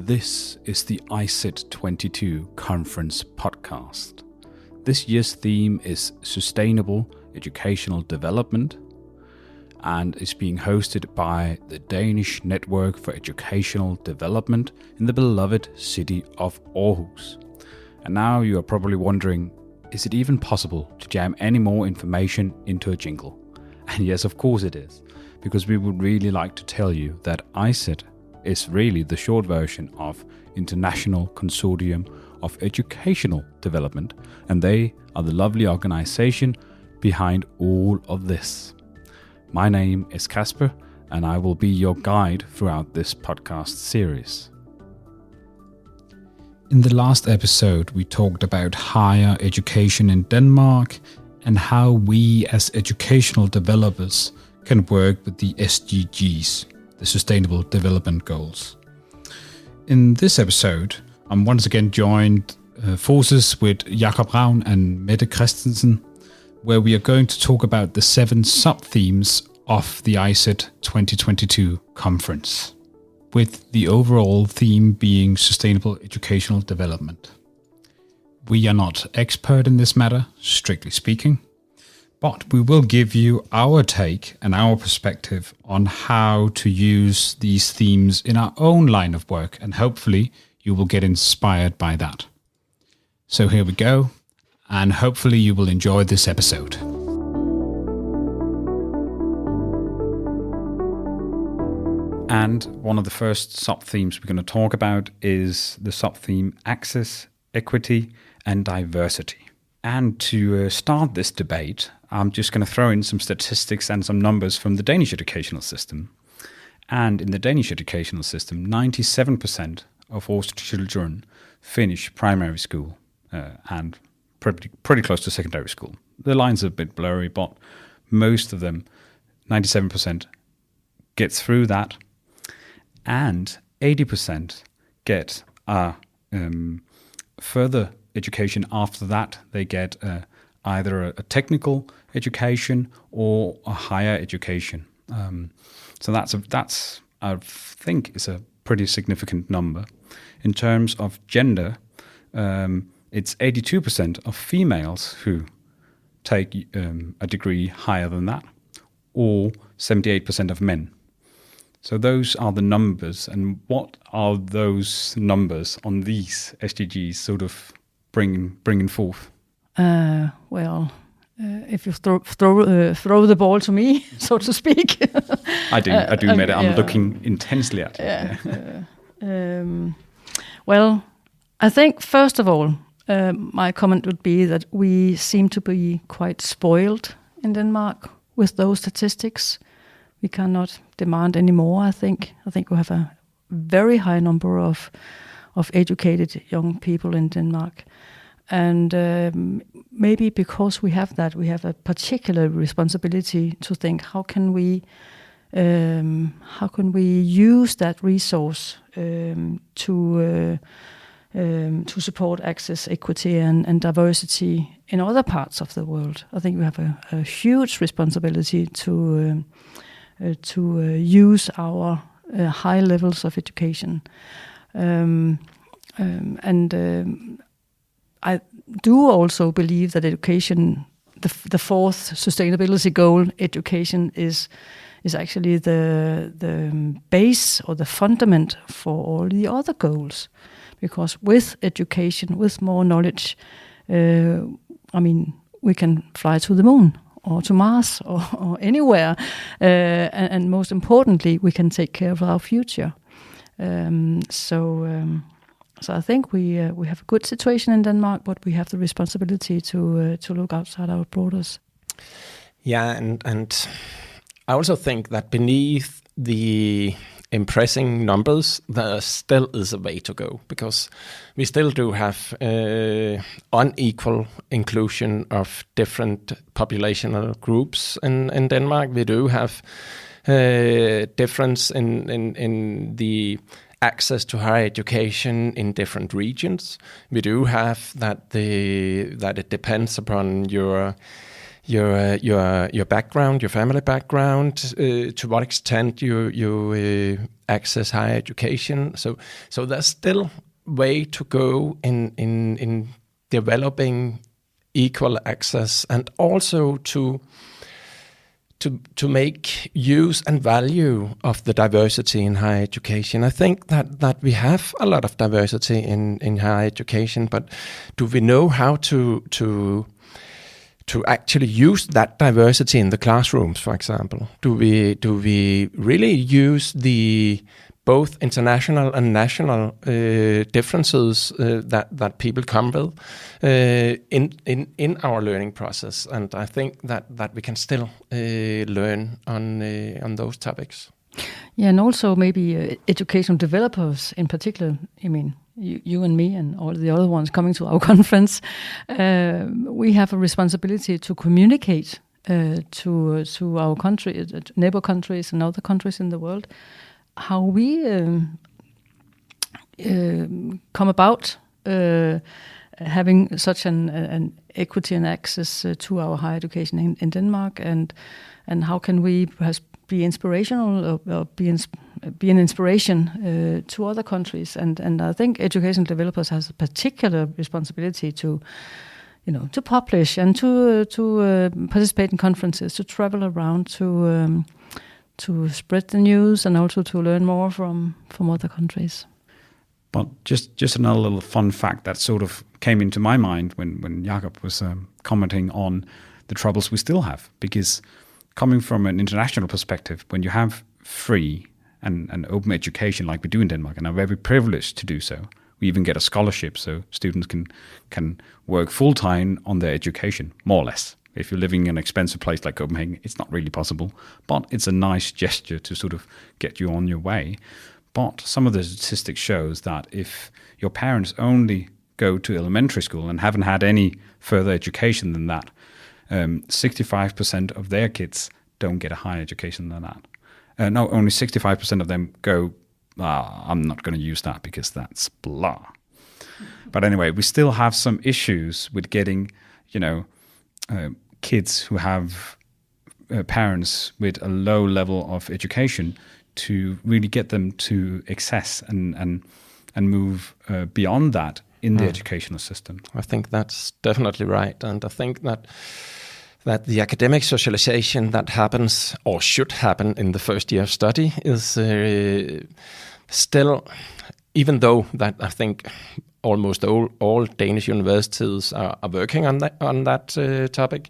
This is the ICET 22 Conference podcast. This year's theme is Sustainable Educational Development and is being hosted by the Danish Network for Educational Development in the beloved city of Aarhus. And now you are probably wondering, is it even possible to jam any more information into a jingle? And yes, of course it is, because we would really like to tell you that ICET is really the short version of International Consortium of Educational Development, and they are the lovely organization behind all of this. My name is Kasper, and I will be your guide throughout this podcast series. In the last episode, we talked about higher education in Denmark and how we as educational developers can work with the SDGs, the Sustainable Development Goals. In this episode, I'm once again joined forces with Jakob, Ravn and Mette Krogh, where we are going to talk about the 7 subthemes of the ICET 2022 conference, with the overall theme being Sustainable Educational Development. We are not expert in this matter, strictly speaking, but we will give you our take and our perspective on how to use these themes in our own line of work, and hopefully you will get inspired by that. So here we go, and hopefully you will enjoy this episode. And one of the first sub-themes we're going to talk about is the sub-theme Access, Equity and Diversity. And to start this debate, I'm just going to throw in some statistics and some numbers from the Danish educational system. And in the Danish educational system, 97% of all children finish primary school and pretty close to secondary school. The lines are a bit blurry, but most of them, 97%, get through that. And 80% get further education after that. They get either a technical education or a higher education. So that's I think is a pretty significant number. In terms of gender, it's 82% of females who take a degree higher than that, or 78% of men. So those are the numbers, and what are those numbers on these SDGs sort of bringing forth? If you throw the ball to me, so to speak. I do, Mette. I'm looking intensely at it. Well, I think first of all, my comment would be that we seem to be quite spoiled in Denmark with those statistics. We cannot demand any more. I think we have a very high number of educated young people in Denmark. And maybe because we have that, we have a particular responsibility to think how can we use that resource to support access, equity, and diversity in other parts of the world. I think we have a huge responsibility to use our high levels of education, I do also believe that education, the fourth sustainability goal, education is actually the base or the fundament for all the other goals. Because with education, with more knowledge, we can fly to the moon or to Mars or anywhere. And most importantly, we can take care of our future. So I think we have a good situation in Denmark, but we have the responsibility to look outside our borders. Yeah, and I also think that beneath the impressing numbers, there still is a way to go, because we still do have unequal inclusion of different populational groups in Denmark. We do have difference in the access to higher education in different regions. We do have that it depends upon your your background, your family background, to what extent you access higher education. So there's still way to go in developing equal access, and also to make use and value of the diversity in higher education. I think that we have a lot of diversity in higher education, but do we know how to actually use that diversity in the classrooms, for example? Do we really use the both international and national differences that people come with in our learning process? And I think that we can still learn on those topics. Yeah, and also maybe educational developers in particular. I mean, you and me and all the other ones coming to our conference, we have a responsibility to communicate to our country, neighbor countries and other countries in the world, how we come about having such an equity and access to our higher education in Denmark, and how can we perhaps be inspirational or be an inspiration to other countries. And I think education developers has a particular responsibility to publish and to participate in conferences, to travel around, to spread the news, and also to learn more from other countries. But just another little fun fact that sort of came into my mind when Jakob was commenting on the troubles we still have, because coming from an international perspective, when you have free and open education like we do in Denmark, and are very privileged to do so, we even get a scholarship so students can work full-time on their education, more or less. If you're living in an expensive place like Copenhagen, it's not really possible, but it's a nice gesture to sort of get you on your way. But some of the statistics shows that if your parents only go to elementary school and haven't had any further education than that, 65% of their kids don't get a higher education than that. No, only 65% of them go, I'm not going to use that because that's blah. But anyway, we still have some issues with getting, kids who have parents with a low level of education to really get them to access and move beyond that in the educational system. I think that's definitely right, and I think that the academic socialization that happens or should happen in the first year of study is still, even though that I think almost all Danish universities are working on that topic,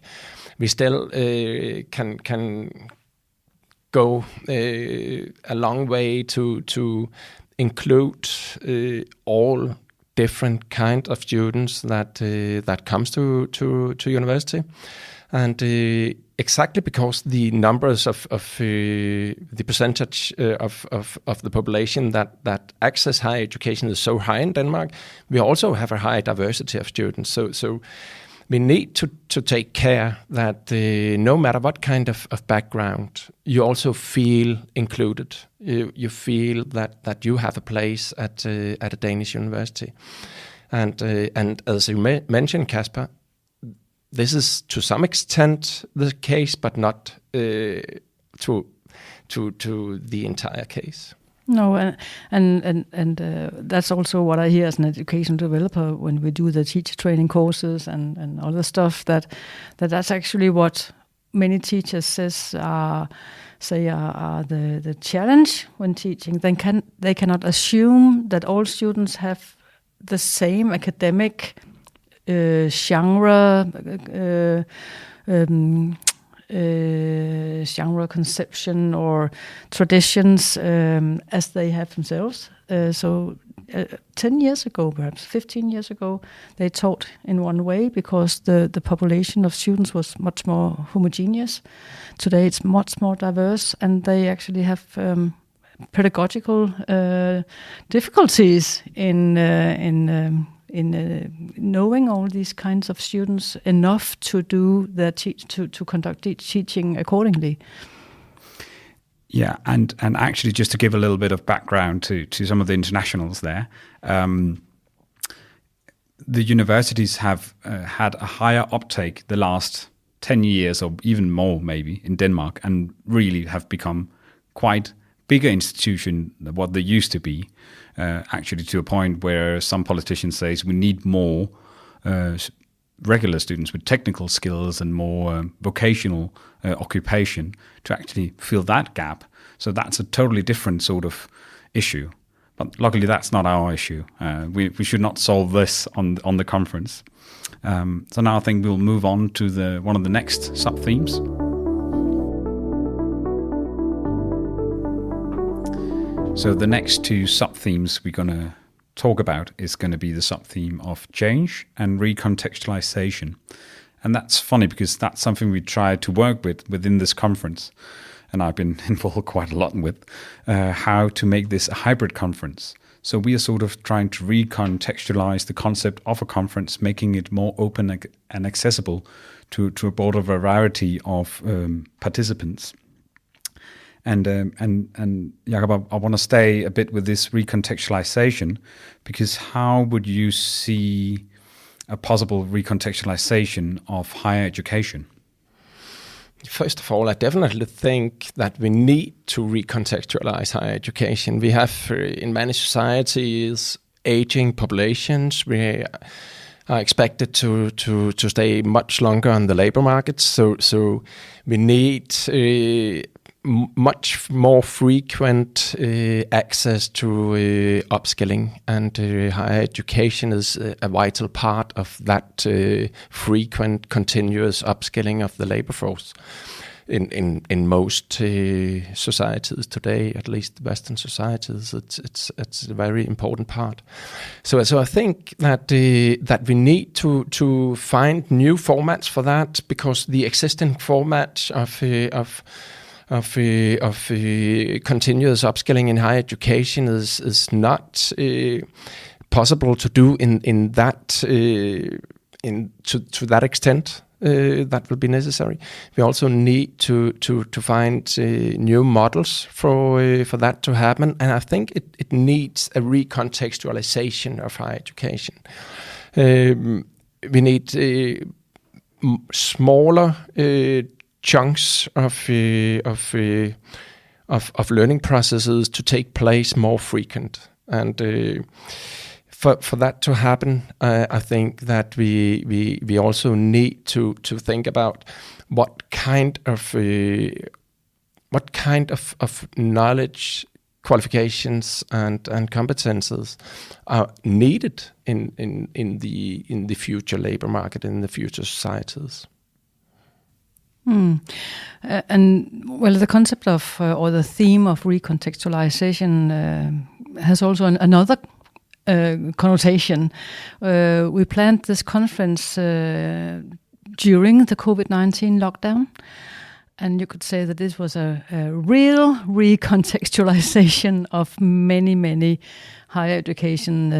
we still can go a long way to include all different kind of students that comes to university, and exactly because the numbers of the percentage of the population that access higher education is so high in Denmark, we also have a high diversity of students. So we need to take care that no matter what kind of background, you also feel included. You feel that you have a place at a Danish university, and as you mentioned, Kasper, this is to some extent the case, but not to the entire case. No, and that's also what I hear as an education developer when we do the teacher training courses and other stuff. That's actually what many teachers say are the challenge when teaching. They cannot assume that all students have the same academic genre conception or traditions as they have themselves. So 10 years ago, perhaps 15 years ago, they taught in one way because the population of students was much more homogeneous. Today it's much more diverse, and they actually have pedagogical difficulties in knowing all these kinds of students enough to do their to conduct teaching accordingly. Yeah, and actually, just to give a little bit of background to some of the internationals there, the universities have had a higher uptake the last 10 years or even more maybe in Denmark, and really have become quite bigger institution than what they used to be, actually to a point where some politicians say we need more regular students with technical skills and more vocational occupation to actually fill that gap. So that's a totally different sort of issue. But luckily, that's not our issue. We should not solve this on the conference. So now I think we'll move on to one of the next sub-themes. So the next two sub-themes we're going to talk about is going to be the sub-theme of change and recontextualization. And that's funny because that's something we tried to work with within this conference. And I've been involved quite a lot with how to make this a hybrid conference. So we are sort of trying to recontextualize the concept of a conference, making it more open and accessible to a broader variety of participants. And Jakob, I want to stay a bit with this recontextualization, because how would you see a possible recontextualization of higher education? First of all, I definitely think that we need to recontextualize higher education. We have, in many societies, aging populations. We are expected to stay much longer on the labor market. So we need much more frequent access to upskilling, and higher education is a vital part of that frequent, continuous upskilling of the labor force in most societies today, at least Western societies. It's a very important part. So I think that we need to find new formats for that, because the existing format of continuous upskilling in higher education is not possible to do in that to that extent. That will be necessary. We also need to find new models for that to happen, and I think it needs a recontextualization of higher education. We need smaller chunks of learning processes to take place more frequent, and for that to happen, I think that we also need to think about what kind of knowledge, qualifications, and competences are needed in the future labor market, in the future societies. And well, the concept of or the theme of recontextualization has also another connotation. We planned this conference during the COVID-19 lockdown, and you could say that this was a real recontextualization of many higher education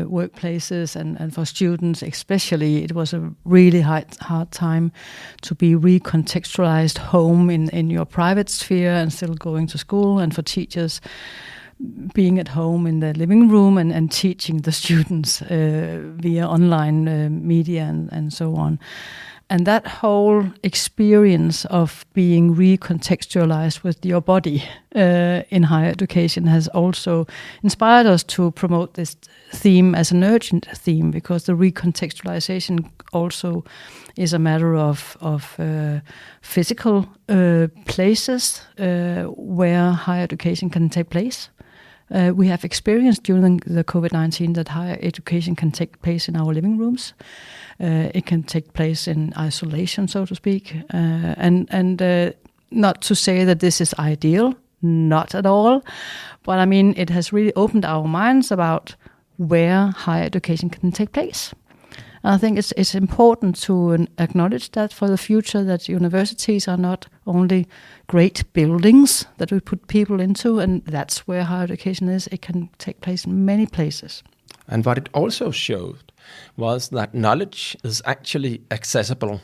workplaces, and for students especially, it was a really hard time to be recontextualized home in your private sphere and still going to school, and for teachers being at home in the living room and teaching the students via online media and so on. And that whole experience of being recontextualized with your body in higher education has also inspired us to promote this theme as an urgent theme, because the recontextualization also is a matter of physical places where higher education can take place. We have experienced during the COVID-19 that higher education can take place in our living rooms. It can take place in isolation, so to speak. And not to say that this is ideal, not at all. But I mean, it has really opened our minds about where higher education can take place. I think it's important to acknowledge that for the future, that universities are not only great buildings that we put people into, and that's where higher education is. It can take place in many places. And what it also showed was that knowledge is actually accessible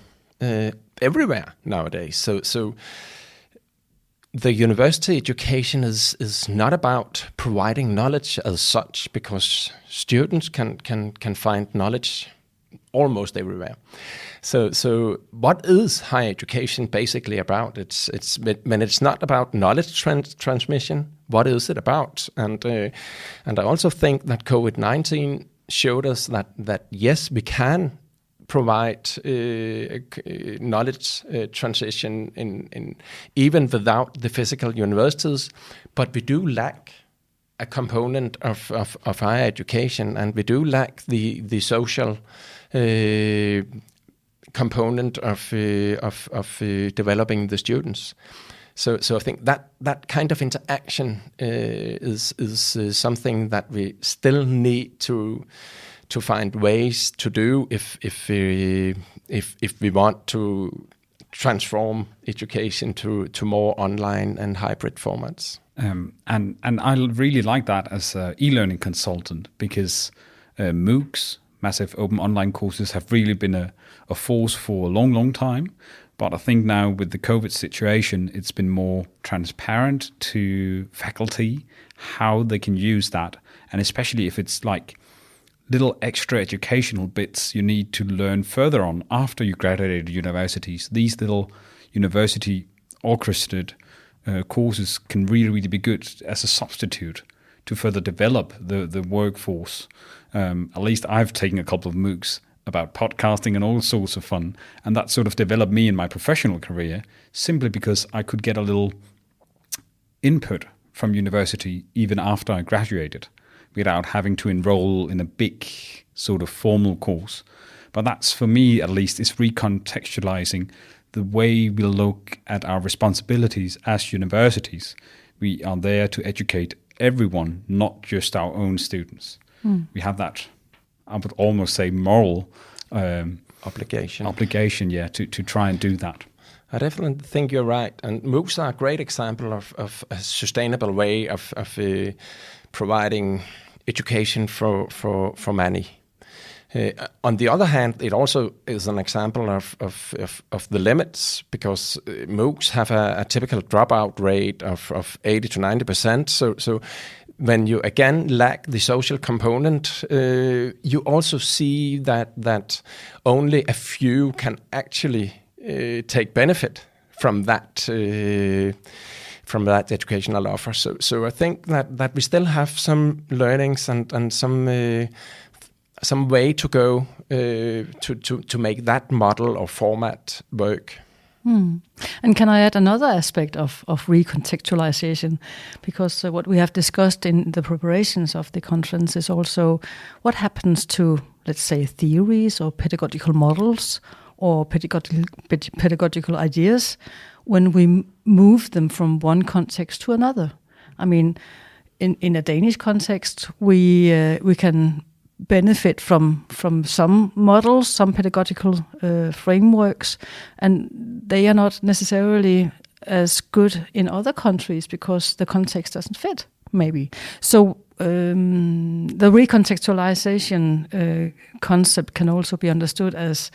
everywhere nowadays. So the university education is not about providing knowledge as such, because students can find knowledge almost everywhere. So what is higher education basically about? It's when it's not about knowledge transmission. What is it about? And I also think that COVID-19 showed us that yes, we can provide knowledge transition in even without the physical universities, but we do lack a component of higher education, and we do lack the social component of developing the students. So I think that kind of interaction is something that we still need to find ways to do if we want to transform education to more online and hybrid formats. And I really like that as an e-learning consultant, because MOOCs, massive open online courses, have really been a force for a long, long time. But I think now with the COVID situation, it's been more transparent to faculty how they can use that. And especially if it's like little extra educational bits you need to learn further on after you graduated universities. These little university orchestrated courses can really, really be good as a substitute to further develop the workforce. At least I've taken a couple of MOOCs about podcasting and all sorts of fun, and that sort of developed me in my professional career simply because I could get a little input from university even after I graduated without having to enroll in a big sort of formal course. But that's, for me at least, is recontextualizing the way we look at our responsibilities as universities. We are there to educate everyone, not just our own students. We have that, I would almost say, moral obligation, yeah, to try and do that. I definitely think you're right. And MOOCs are a great example of a sustainable way of providing education for many. On the other hand, it also is an example of the limits, because MOOCs have a typical dropout rate of 80 to 90%. So when you again lack the social component, you also see that only a few can actually take benefit from that educational offer. So I think that we still have some learnings and some way to go to make that model or format work. And can I add another aspect of recontextualization? Because what we have discussed in the preparations of the conference is also what happens to, let's say, theories or pedagogical models or pedagogical ideas when we move them from one context to another. I mean, in a Danish context, we can benefit from some models, some pedagogical frameworks, and they are not necessarily as good in other countries because the context doesn't fit, maybe. So the recontextualization concept can also be understood as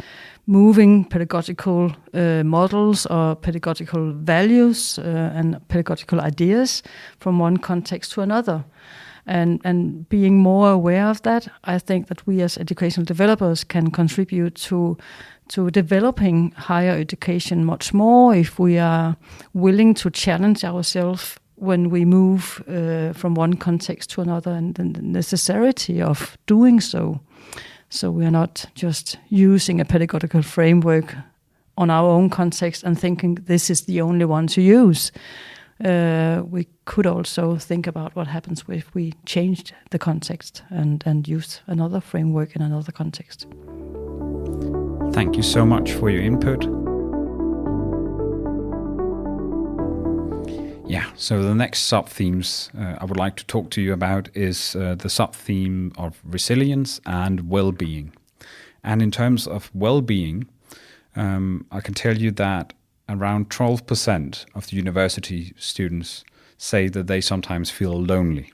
moving pedagogical models or pedagogical values and pedagogical ideas from one context to another. And being more aware of that, I think that we as educational developers can contribute to developing higher education much more if we are willing to challenge ourselves when we move from one context to another, and the necessity of doing so. So we are not just using a pedagogical framework on our own context and thinking this is the only one to use. We could also think about what happens if we changed the context and used another framework in another context. Thank you so much for your input. Yeah, so the next sub-themes I would like to talk to you about is the sub-theme of resilience and well-being. And in terms of well-being, I can tell you that around 12% of the university students say that they sometimes feel lonely.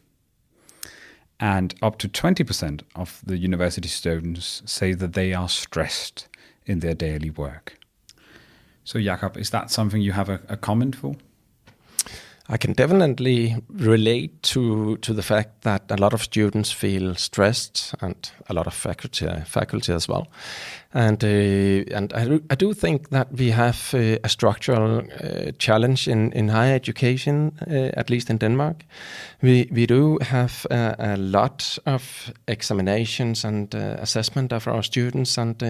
And up to 20% of the university students say that they are stressed in their daily work. So Jakob, is that something you have a comment for? I can definitely relate to the fact that a lot of students feel stressed, and a lot of faculty as well. And I do think that we have a structural challenge in higher education, at least in Denmark. We do have a lot of examinations and assessment of our students, and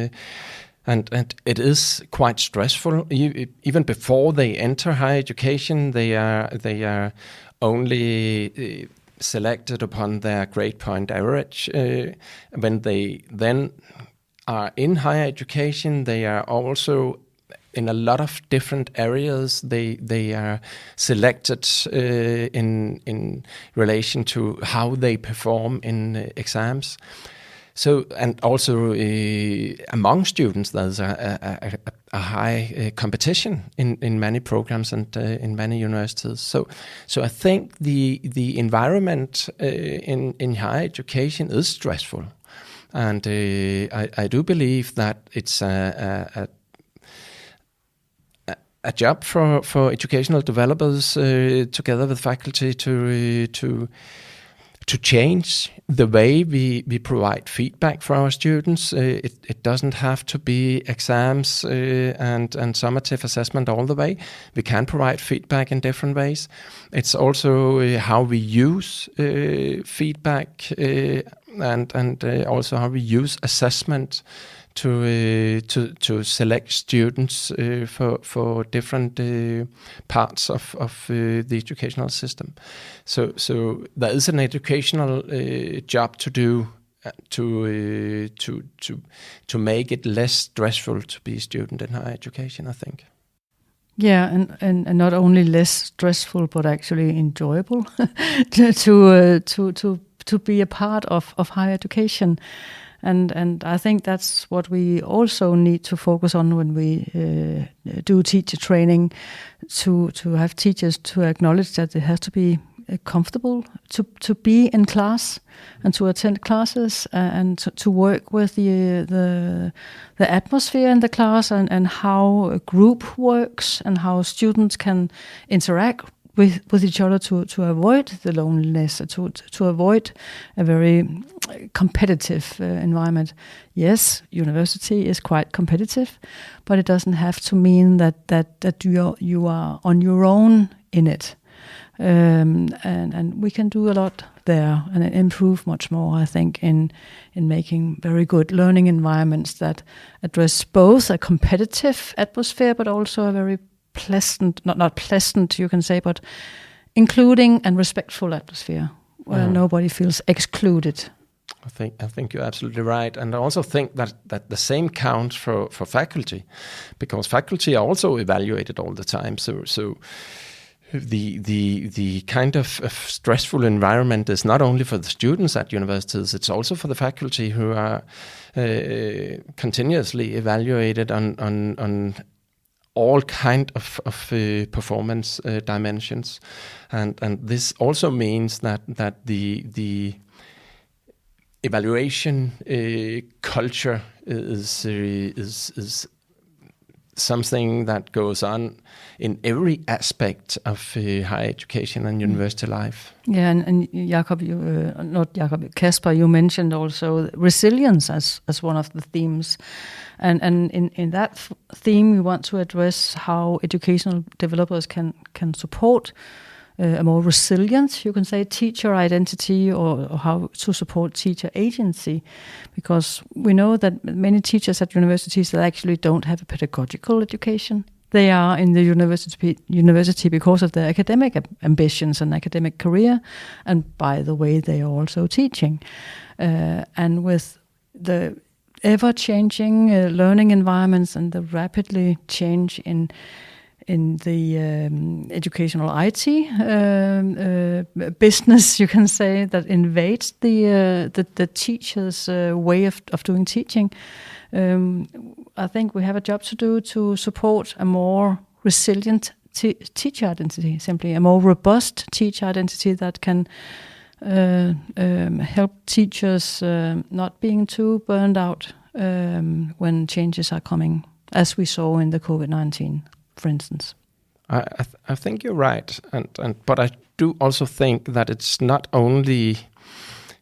it is quite stressful. Even before they enter higher education, they are only selected upon their grade point average. When they then are in higher education, they are also in a lot of different areas. They are selected in relation to how they perform in exams. So, and also among students, there's a high competition in many programs and in many universities. So I think the environment in higher education is stressful, and I do believe that it's a job for educational developers together with faculty to change the way we provide feedback for our students. It doesn't have to be exams and summative assessment all the way. We can provide feedback in different ways. It's also how we use feedback and also how we use assessment to select students for different parts of the educational system. So there is an educational job to do to make it less stressful to be a student in higher education, I think. Yeah, and not only less stressful, but actually enjoyable to be a part of higher education. And I think that's what we also need to focus on when we do teacher training, to have teachers to acknowledge that it has to be comfortable to be in class and to attend classes and to work with the atmosphere in the class and how a group works and how students can interact with each other to avoid the loneliness, to avoid a very competitive environment. Yes, university is quite competitive, but it doesn't have to mean that you are on your own in it. And we can do a lot there and improve much more, I think, in making very good learning environments that address both a competitive atmosphere, but also a very pleasant, not pleasant, you can say, but including and respectful atmosphere where nobody feels excluded. I think you're absolutely right, and I also think that the same counts for faculty, because faculty are also evaluated all the time. So the kind of stressful environment is not only for the students at universities; it's also for the faculty who are continuously evaluated on all kind of performance dimensions, and this also means that the evaluation culture is something that goes on in every aspect of higher education and university life. Yeah, and Jakob, Kasper, you mentioned also resilience as one of the themes. And in that theme, we want to address how educational developers can support a more resilient, you can say, teacher identity, or how to support teacher agency, because we know that many teachers at universities that actually don't have a pedagogical education. They are in the university because of their academic ambitions and academic career, and by the way, they are also teaching. And with the ever-changing learning environments and the rapidly change in the educational IT business, you can say, that invades the teacher's way of doing teaching. I think we have a job to do to support a more resilient teacher identity, simply a more robust teacher identity that can help teachers not being too burned out when changes are coming, as we saw in the COVID-19, for instance. I think you're right, but I do also think that it's not only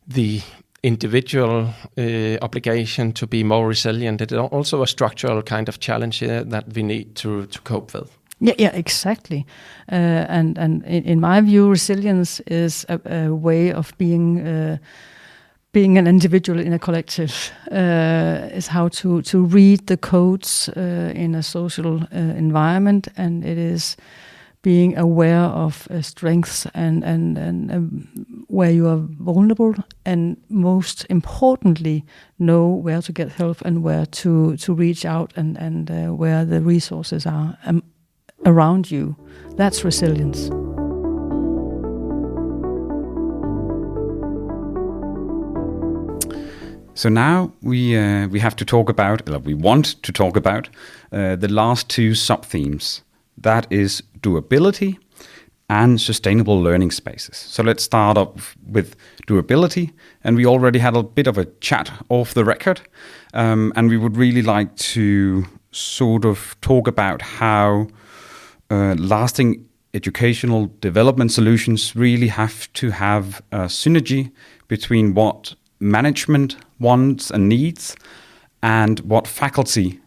the individual obligation to be more resilient. It is also a structural kind of challenge here that we need to cope with. Yeah, exactly. And in my view, resilience is a way of being an individual in a collective. Is how to read the codes in a social environment, and it is being aware of strengths and where you are vulnerable, and most importantly, know where to get help and where to reach out and where the resources are around you. That's resilience. So now we have to talk about, we want to talk about the last two sub-themes. That is doability and sustainable learning spaces. So let's start up with doability. And we already had a bit of a chat off the record. And we would really like to sort of talk about how lasting educational development solutions really have to have a synergy between what management wants and needs and what faculty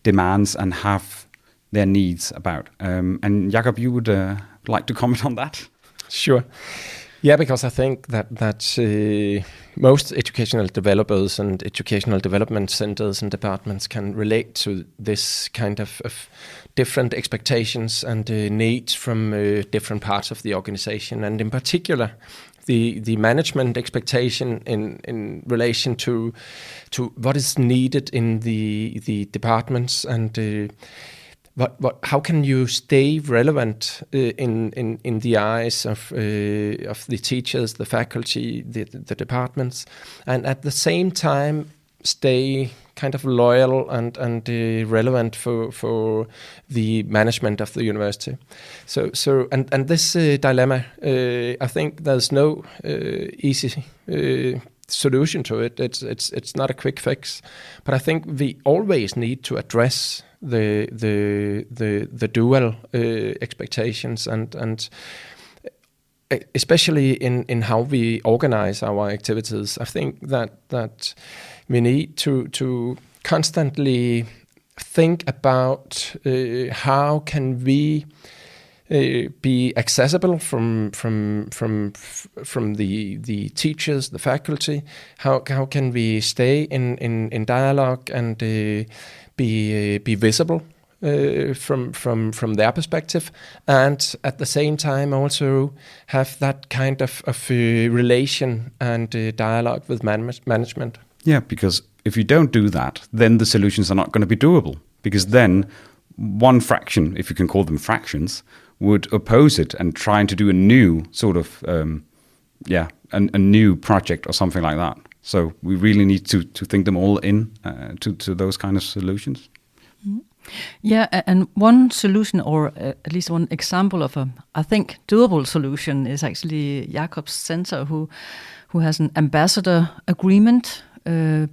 demands and have their needs about. And Jakob, you would like to comment on that? Sure. Yeah, because I think that most educational developers and educational development centers and departments can relate to this kind of different expectations and needs from different parts of the organization, and in particular the management expectation in relation to what is needed in the departments, and how can you stay relevant in the eyes of the teachers, the faculty, the departments, and at the same time stay kind of loyal and relevant for the management of the university. So this dilemma, I think there's no easy solution to it. It's not a quick fix, but I think we always need to address the dual expectations and especially in how we organize our activities. I think that we need to constantly think about how can we be accessible from the teachers, the faculty. How can we stay in dialogue and be visible from their perspective, and at the same time also have that kind of relation and dialogue with management. Yeah, because if you don't do that, then the solutions are not going to be doable, because then one fraction, if you can call them fractions, would oppose it and trying to do a new sort of a new project or something like that. So we really need to think them all in to those kind of solutions. Yeah, and one solution, or at least one example of I think, doable solution is actually Jakob's center, who has an ambassador agreement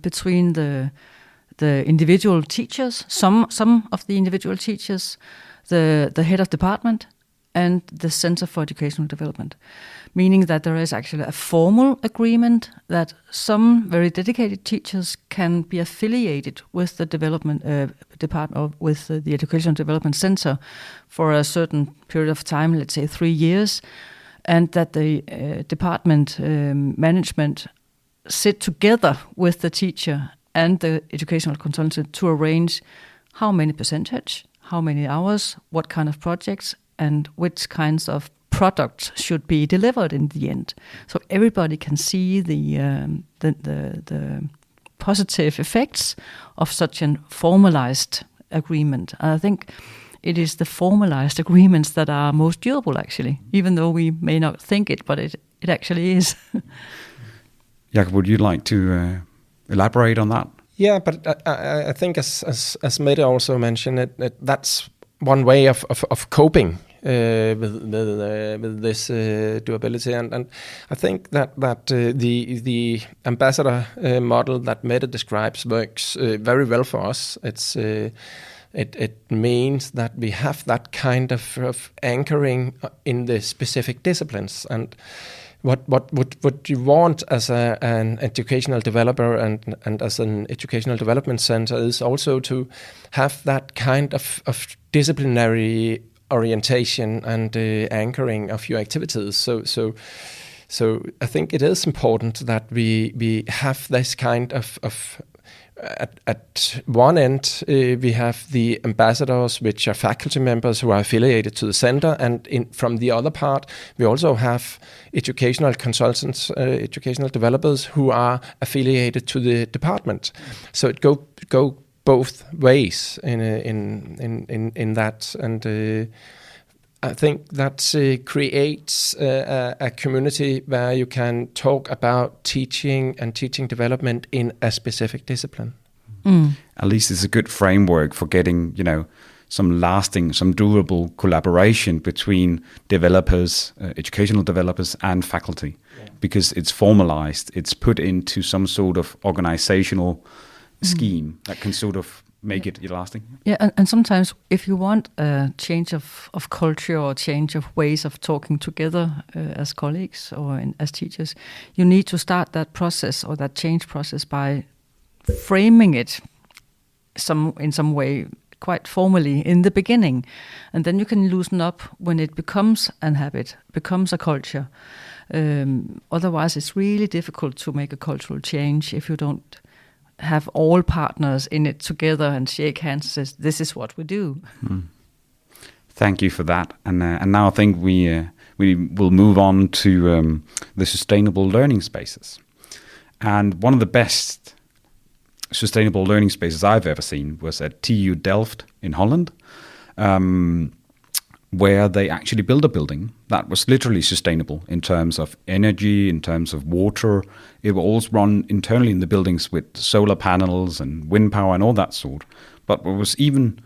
between the individual teachers, some of the individual teachers, the head of department, and the Center for Educational Development, meaning that there is actually a formal agreement that some very dedicated teachers can be affiliated with the development department, or with the Educational Development Center for a certain period of time, let's say 3 years, and that the department management sit together with the teacher and the educational consultant to arrange how many percentage, how many hours, what kind of projects, and which kinds of products should be delivered in the end. So everybody can see the positive effects of such an formalized agreement. And I think it is the formalized agreements that are most durable, actually, even though we may not think it, but it actually is. Jakob, would you like to elaborate on that? Yeah, but I think as Mette also mentioned, that's one way of coping with this doability, and I think that the ambassador model that Mette describes works very well for us. It's it means that we have that kind of anchoring in the specific disciplines. And what you want as an educational developer and as an educational development center is also to have that kind of disciplinary orientation and anchoring of your activities. So I think it is important that we have this kind of at one end, we have the ambassadors, which are faculty members who are affiliated to the center, and from the other part, we also have educational consultants, educational developers who are affiliated to the department. So it go both ways in that, and I think that creates a community where you can talk about teaching and teaching development in a specific discipline. At least it's a good framework for getting, some lasting, some durable collaboration between developers, educational developers and faculty, because it's formalized, it's put into some sort of organizational scheme that can sort of make it lasting. Yeah, and sometimes if you want a change of culture or change of ways of talking together as colleagues or as teachers, you need to start that process or that change process by framing it in some way quite formally in the beginning, and then you can loosen up when it becomes an habit, becomes a culture. Otherwise, it's really difficult to make a cultural change if you don't have all partners in it together and shake hands and says, this is what we do. Thank you for that. And now I think we will move on to the sustainable learning spaces. And one of the best sustainable learning spaces I've ever seen was at TU Delft in Holland, where they actually built a building that was literally sustainable in terms of energy, in terms of water. It was run internally in the buildings with solar panels and wind power and all that sort. But what was even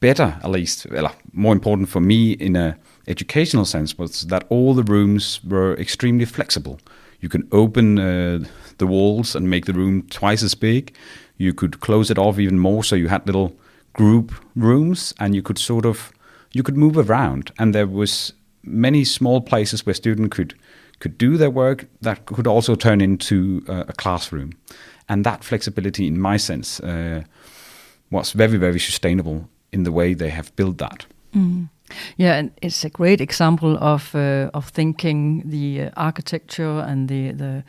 better, at least, more important for me in an educational sense, was that all the rooms were extremely flexible. You can open the walls and make the room twice as big. You could close it off even more, so you had little group rooms, and you could move around, and there was many small places where students could do their work that could also turn into a classroom. And that flexibility, in my sense, was very, very sustainable in the way they have built that. Yeah, and it's a great example of thinking the architecture and the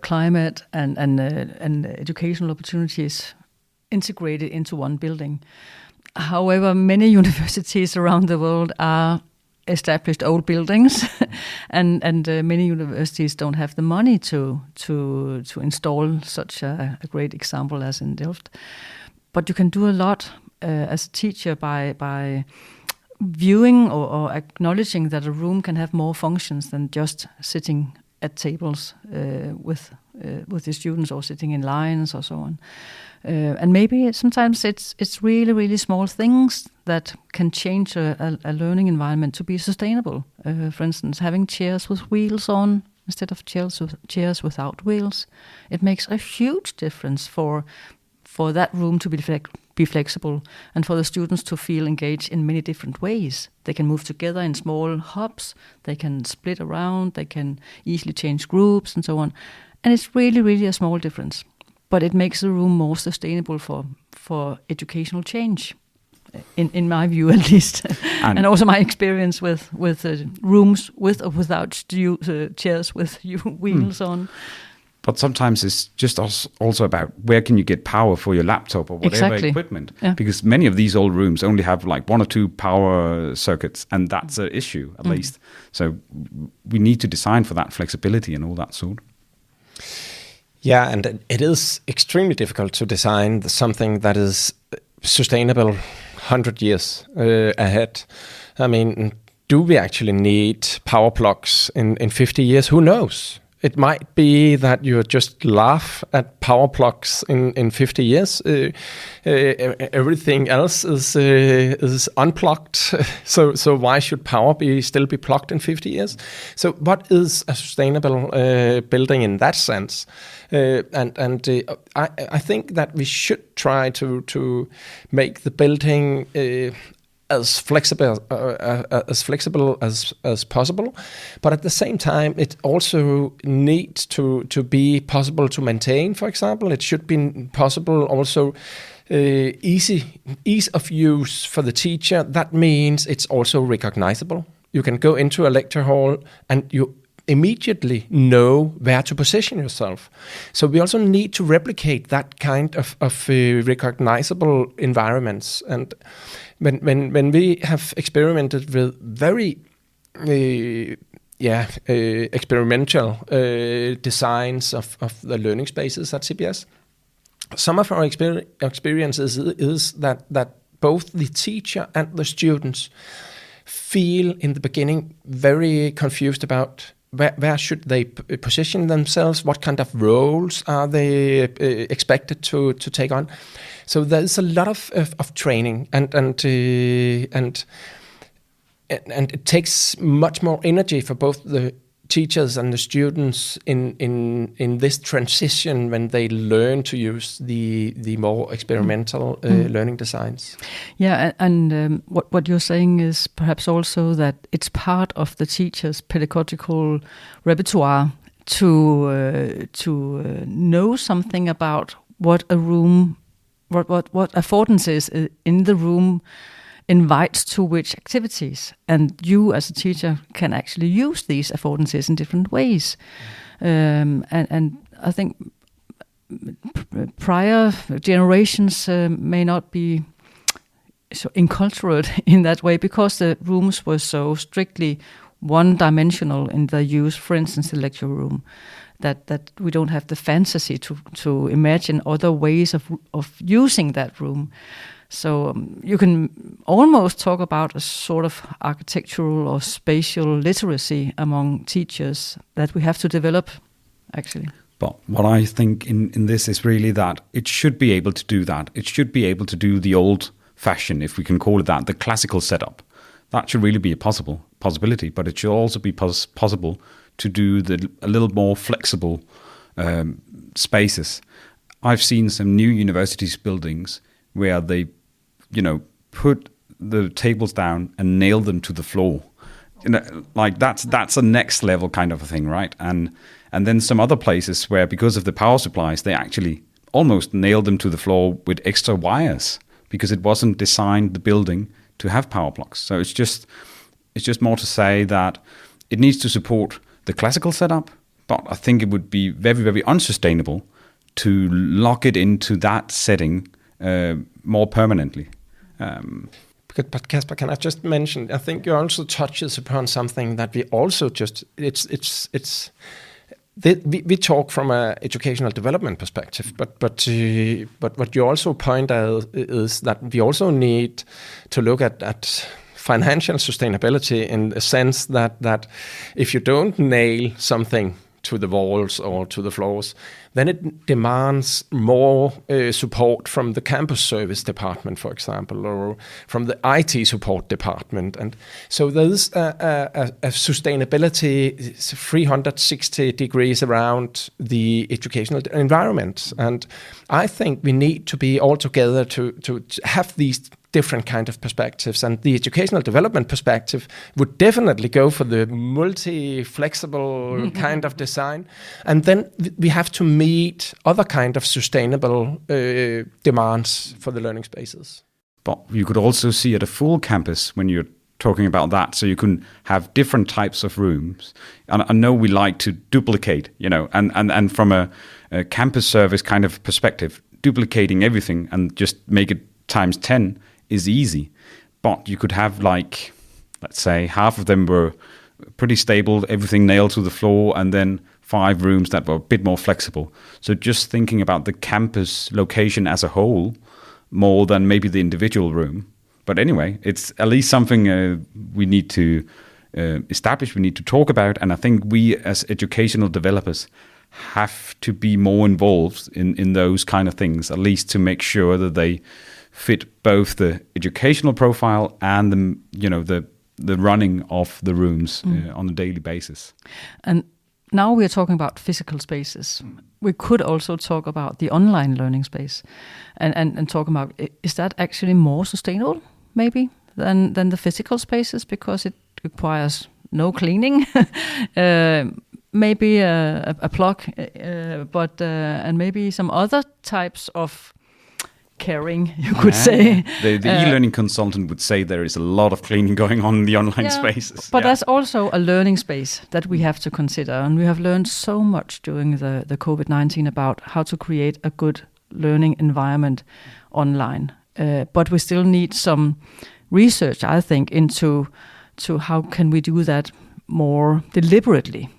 climate and educational opportunities integrated into one building. However, many universities around the world are established old buildings, and many universities don't have the money to install such a great example as in Delft. But you can do a lot as a teacher by viewing or acknowledging that a room can have more functions than just sitting at tables with the students or sitting in lines or so on. And maybe sometimes it's really, really small things that can change a learning environment to be sustainable. For instance, having chairs with wheels on instead of chairs without wheels. It makes a huge difference for that room to be flexible and for the students to feel engaged in many different ways. They can move together in small hubs, they can split around, they can easily change groups and so on. And it's really, really a small difference. But it makes the room more sustainable for educational change, in my view at least, and also my experience with rooms with or without chairs with wheels on. But sometimes it's just also about where can you get power for your laptop or whatever equipment. Yeah. Because many of these old rooms only have like one or two power circuits, and that's an issue at least. So we need to design for that flexibility and all that sort. Yeah, and it is extremely difficult to design something that is sustainable 100 years ahead. I mean, do we actually need power plugs in 50 years? Who knows? It might be that you just laugh at power plugs in 50 years. Everything else is unplugged. So why should power still be plugged in 50 years? So what is a sustainable building in that sense? I think that we should try to make the building as flexible as possible, but at the same time, it also needs to be possible to maintain. For example, it should be possible also ease of use for the teacher. That means it's also recognizable. You can go into a lecture hall and you immediately know where to position yourself. So we also need to replicate that kind of recognizable environments. And when we have experimented with very experimental designs of the learning spaces at CBS, some of our experiences is that both the teacher and the students feel in the beginning very confused about where should they position themselves, what kind of roles are they expected to take on. So there's a lot of training and it takes much more energy for both the teachers and the students in this transition when they learn to use the more experimental learning designs. Yeah, and what you're saying is perhaps also that it's part of the teacher's pedagogical repertoire to know something about what a room, what affordances in the room invites to which activities, and you as a teacher can actually use these affordances in different ways. And I think prior generations may not be so enculturated in that way because the rooms were so strictly one-dimensional in their use. For instance, the lecture room, that we don't have the fantasy to imagine other ways of using that room. So you can almost talk about a sort of architectural or spatial literacy among teachers that we have to develop, actually. But what I think in this is really that it should be able to do that. It should be able to do the old fashion, if we can call it that, the classical setup. That should really be a possibility, but it should also be possible to do a little more flexible spaces. I've seen some new universities buildings where they put the tables down and nail them to the floor. Like that's a next level kind of a thing, right? And then some other places where, because of the power supplies, they actually almost nailed them to the floor with extra wires because it wasn't designed, the building, to have power plugs. So it's just more to say that it needs to support the classical setup, but I think it would be very, very unsustainable to lock it into that setting more permanently. But Kasper, can I just mention? I think you also touches upon something that we also we talk from an educational development perspective, but what you also point out is that we also need to look at financial sustainability in the sense that if you don't nail something to the walls or to the floors, then it demands more support from the campus service department, for example, or from the IT support department. And so there's a sustainability 360 degrees around the educational environment. And I think we need to be all together to have these different kind of perspectives, and the educational development perspective would definitely go for the multi-flexible kind of design, and then we have to meet other kind of sustainable demands for the learning spaces. But you could also see at a full campus when you're talking about that, so you can have different types of rooms. And I know we like to duplicate, and from a campus service kind of perspective, duplicating everything and just make it times 10 is easy, but you could have, like, let's say half of them were pretty stable, everything nailed to the floor, and then 5 rooms that were a bit more flexible. So just thinking about the campus location as a whole more than maybe the individual room. But anyway, it's at least something we need to established, we need to talk about. And I think we as educational developers have to be more involved in those kind of things, at least to make sure that they fit both the educational profile and the running of the rooms on a daily basis. And now we are talking about physical spaces. We could also talk about the online learning space and talk about, is that actually more sustainable maybe than the physical spaces, because it requires no cleaning, maybe a plug, but and maybe some other types of caring, you could say. The e-learning consultant would say there is a lot of cleaning going on in the online spaces. But that's also a learning space that we have to consider. And we have learned so much during the COVID-19 about how to create a good learning environment online. But we still need some research, I think, into how can we do that more deliberately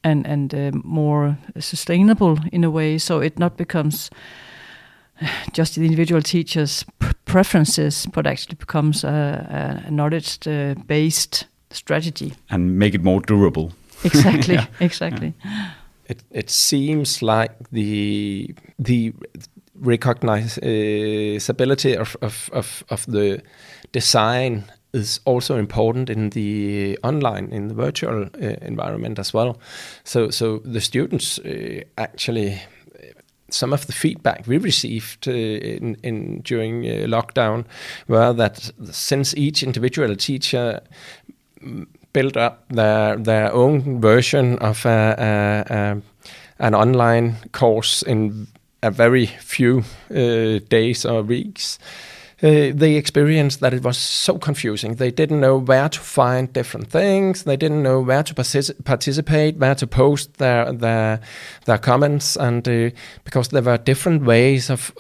and more sustainable in a way, so it not becomes just the individual teacher's preferences, but actually becomes a knowledge-based strategy. And make it more durable. Exactly, exactly. It seems like the recognizability of the design is also important in the online, in the virtual environment as well. So the students actually, some of the feedback we received during lockdown were that since each individual teacher built up their own version of an online course in a very few days or weeks, they experienced that it was so confusing. They didn't know where to find different things. They didn't know where to participate, where to post their comments, and because there were different ways of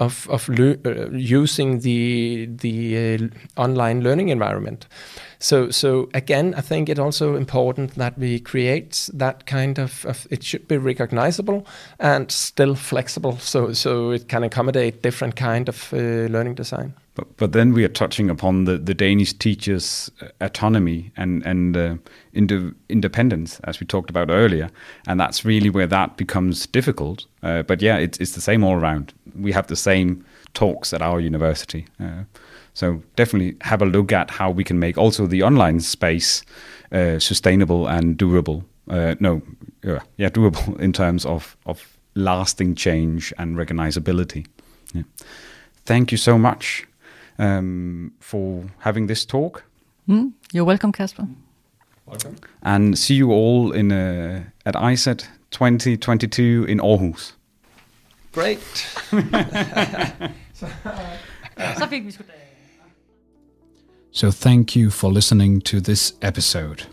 using the online learning environment. So again, I think it's also important that we create that kind of it should be recognizable and still flexible, so it can accommodate different kind of learning design. But then we are touching upon the Danish teachers' autonomy and independence, as we talked about earlier, and that's really where that becomes difficult. But yeah, it's the same all around. We have the same talks at our university. So definitely have a look at how we can make also the online space sustainable and durable. Durable in terms of lasting change and recognizability. Yeah. Thank you so much for having this talk. You're welcome, Kasper. Welcome. And see you all at ISET 2022 in Aarhus. Great. So thank you for listening to this episode.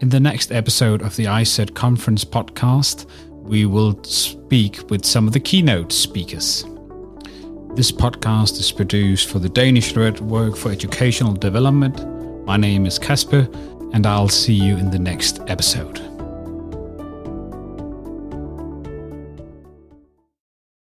In the next episode of the ISET Conference podcast, we will speak with some of the keynote speakers. This podcast is produced for the Danish Network for Educational Development. My name is Kasper, and I'll see you in the next episode.